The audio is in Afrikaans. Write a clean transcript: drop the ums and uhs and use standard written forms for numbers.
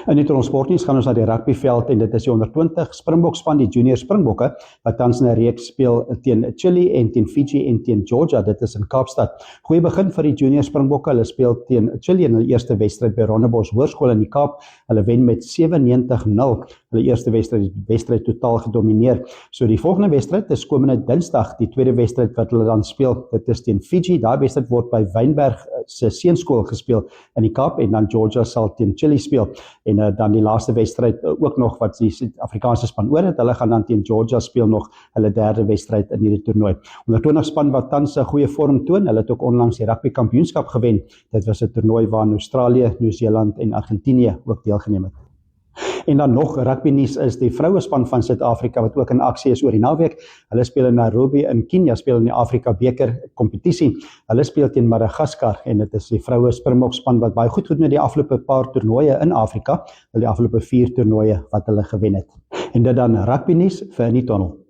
In die sportnuus gaan ons na die rugbyveld en dit is die onder 20 Springbok span, die junior Springbokke, wat tans in 'n reeks speel teen Chili en teen Fiji en teen Georgia, dit is in Kaapstad. Goeie begin vir die junior Springbokke, hulle speel teen Chili in hulle eerste wedstryd by Rondebosch Hoërskool in die Kaap, hulle wen met 97-0, hulle eerste wedstryd totaal gedomineer. So die volgende wedstryd is komende Dinsdag, die tweede wedstryd wat hulle dan speel, dit is teen Fiji, daai wedstryd word by Wynberg se seunskool gespeel in die Kaap en dan Georgia sal teen Chili speel. En dan die laaste wedstryd ook nog wat die Suid-Afrikaanse span oor het, hulle gaan dan teen Georgia speel nog hulle derde wedstryd in hierdie toernooi. Onder 20 span wat tans 'n goeie vorm toon, hulle het ook onlangs die rugby kampioenskap gewen. Dit was 'n toernooi waarin Australië, Nieu-Seeland en Argentinië ook deelgeneem het. En dan nog rugby nuus is die vrouespan van Suid-Afrika wat ook in aksie is oor die naweek. Hulle speel in Nairobi in Kenia, speel in die Afrika beker kompetisie. Hulle speel teen Madagaskar en dit is die vroue Springbok span wat baie goed doen die afgelope paar toernooie in Afrika, die afgelope 4 toernooie wat hulle gewen het. En dit dan rugby nuus vir in die tunnel.